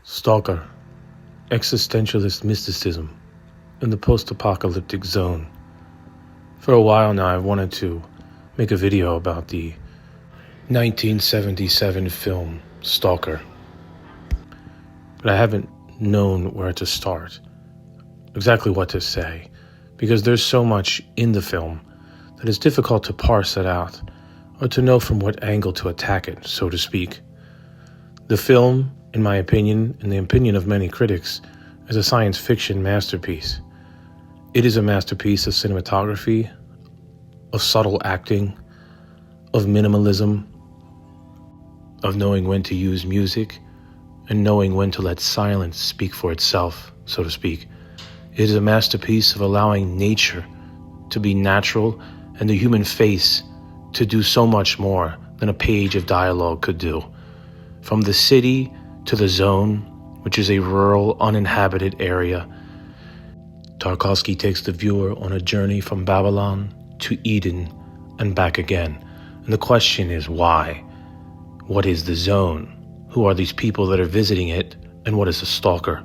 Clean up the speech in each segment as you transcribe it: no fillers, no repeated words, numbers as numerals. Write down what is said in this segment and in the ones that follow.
Stalker, Existentialist Mysticism in the Post-Apocalyptic Zone. For a while now, I've wanted to make a video about the 1977 film Stalker, but I haven't known where to start, exactly what to say, because there's so much in the film that it's difficult to parse it out or to know from what angle to attack it, so to speak. The film, in my opinion, and the opinion of many critics, is a science fiction masterpiece. It is a masterpiece of cinematography, of subtle acting, of minimalism, of knowing when to use music, and knowing when to let silence speak for itself, so to speak. It is a masterpiece of allowing nature to be natural and the human face to do so much more than a page of dialogue could do. From the city to the zone, which is a rural, uninhabited area, Tarkovsky takes the viewer on a journey from Babylon to Eden and back again. And the question is why? What is the zone? Who are these people that are visiting it? And what is a stalker?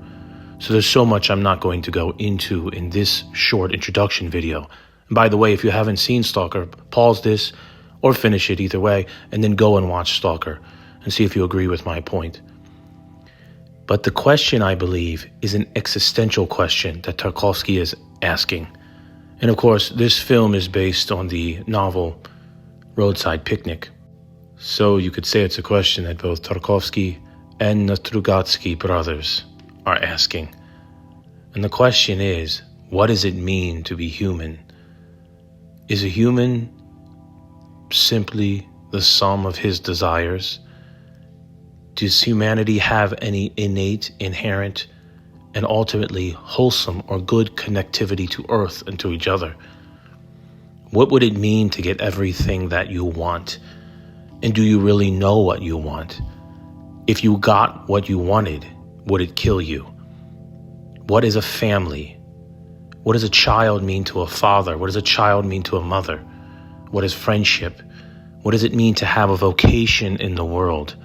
So there's so much I'm not going to go into in this short introduction video. And by the way, if you haven't seen Stalker, pause this or finish it either way, and then go and watch Stalker and see if you agree with my point. But the question, I believe, is an existential question that Tarkovsky is asking. And of course, this film is based on the novel Roadside Picnic. So you could say it's a question that both Tarkovsky and the Strugatsky brothers are asking. And the question is, what does it mean to be human? Is a human simply the sum of his desires? Does humanity have any innate, inherent, and ultimately wholesome or good connectivity to Earth and to each other? What would it mean to get everything that you want? And do you really know what you want? If you got what you wanted, would it kill you? What is a family? What does a child mean to a father? What does a child mean to a mother? What is friendship? What does it mean to have a vocation in the world?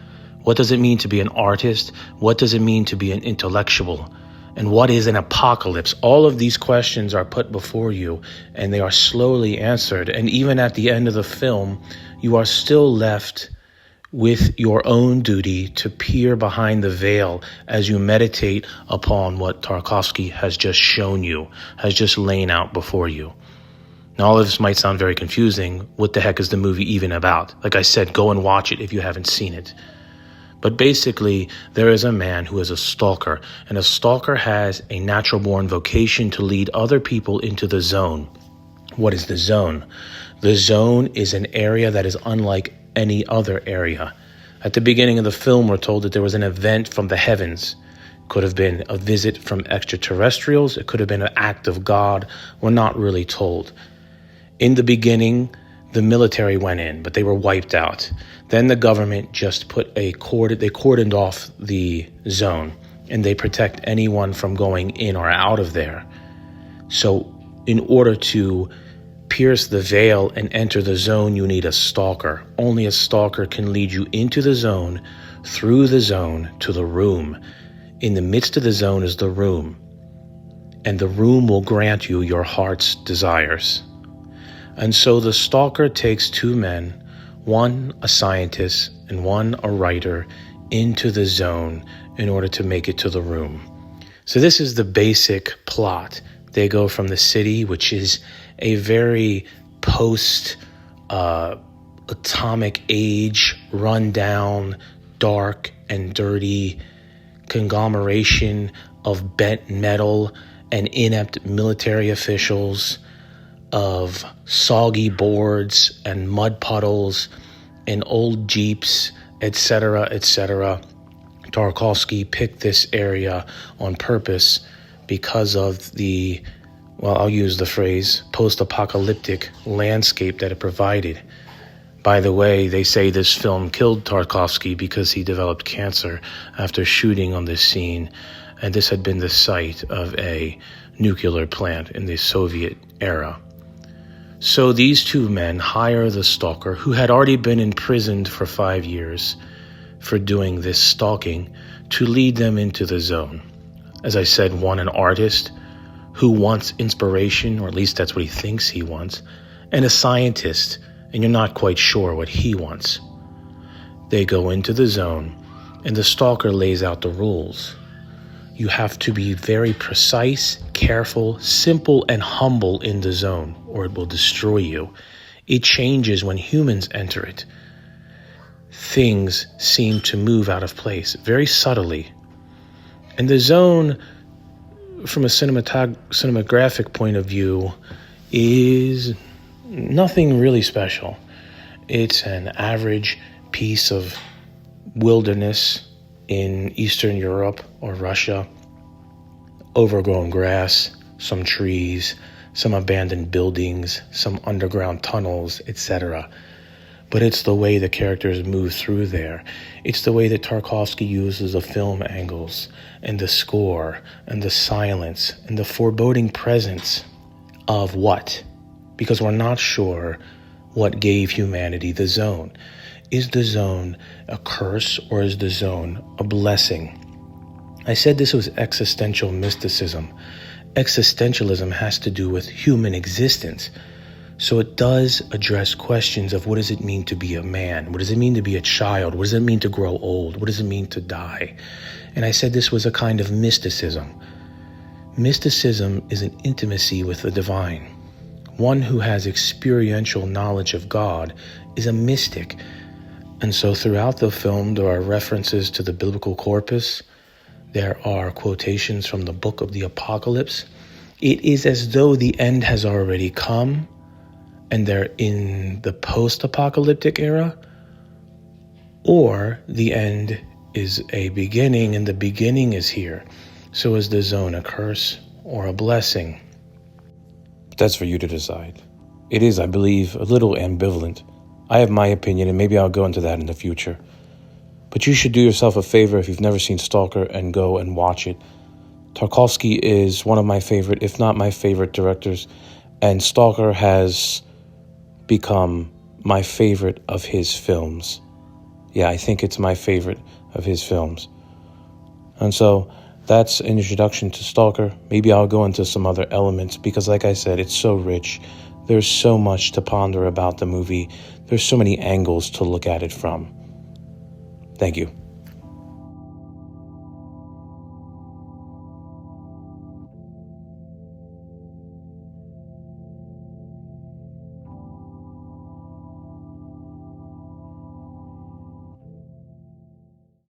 What does it mean to be an artist? What does it mean to be an intellectual? And what is an apocalypse? All of these questions are put before you, and they are slowly answered. And even at the end of the film, you are still left with your own duty to peer behind the veil as you meditate upon what Tarkovsky has just shown you, has just laid out before you. Now, all of this might sound very confusing. What the heck is the movie even about? Like I said, go and watch it if you haven't seen it. But basically, there is a man who is a stalker, and a stalker has a natural-born vocation to lead other people into the zone. What is the zone? The zone is an area that is unlike any other area. At the beginning of the film, we're told that there was an event from the heavens. It could have been a visit from extraterrestrials. It could have been an act of God. We're not really told. In the beginning, the military went in, but they were wiped out. Then the government just they cordoned off the zone, and they protect anyone from going in or out of there. So in order to pierce the veil and enter the zone, you need a stalker. Only a stalker can lead you into the zone, through the zone, to the room. In the midst of the zone is the room, and the room will grant you your heart's desires. And so the stalker takes two men, one a scientist and one a writer, into the zone in order to make it to the room. So this is the basic plot. They go from the city, which is a very post-atomic age, run-down, dark and dirty conglomeration of bent metal and inept military officials, of soggy boards and mud puddles and old jeeps, etc., etc. Tarkovsky picked this area on purpose because of the, well, I'll use the phrase, post-apocalyptic landscape that it provided. By the way, they say this film killed Tarkovsky because he developed cancer after shooting on this scene, and this had been the site of a nuclear plant in the Soviet era. So these two men hire the stalker, who had already been imprisoned for 5 years for doing this stalking, to lead them into the zone. As I said, one, an artist who wants inspiration, or at least that's what he thinks he wants, and a scientist, and you're not quite sure what he wants. They go into the zone, and the Stalker lays out the rules. You have to be very precise, careful, simple, and humble in the zone, or it will destroy you. It changes when humans enter it. Things seem to move out of place, very subtly. And the zone, from a cinematographic point of view, is nothing really special. It's an average piece of wilderness in Eastern Europe or Russia. Overgrown grass, some trees, some abandoned buildings, some underground tunnels, etc. But it's the way the characters move through there. It's the way that Tarkovsky uses the film angles and the score and the silence and the foreboding presence of what? Because we're not sure what gave humanity the zone. Is the zone a curse or is the zone a blessing? I said this was existential mysticism. Existentialism has to do with human existence. So it does address questions of what does it mean to be a man? What does it mean to be a child? What does it mean to grow old? What does it mean to die? And I said this was a kind of mysticism. Mysticism is an intimacy with the divine. One who has experiential knowledge of God is a mystic. And so throughout the film, there are references to the biblical corpus. There are quotations from the book of the Apocalypse. It is as though the end has already come and they're in the post-apocalyptic era, or the end is a beginning and the beginning is here. So is the zone a curse or a blessing? That's for you to decide. It is, I believe, a little ambivalent. I have my opinion, and maybe I'll go into that in the future. But you should do yourself a favor if you've never seen Stalker and go and watch it. Tarkovsky is one of my favorite, if not my favorite directors, and Stalker has become my favorite of his films. Yeah, I think it's my favorite of his films. And so that's an introduction to Stalker. Maybe I'll go into some other elements because, like I said, it's so rich. There's so much to ponder about the movie. There's so many angles to look at it from. Thank you.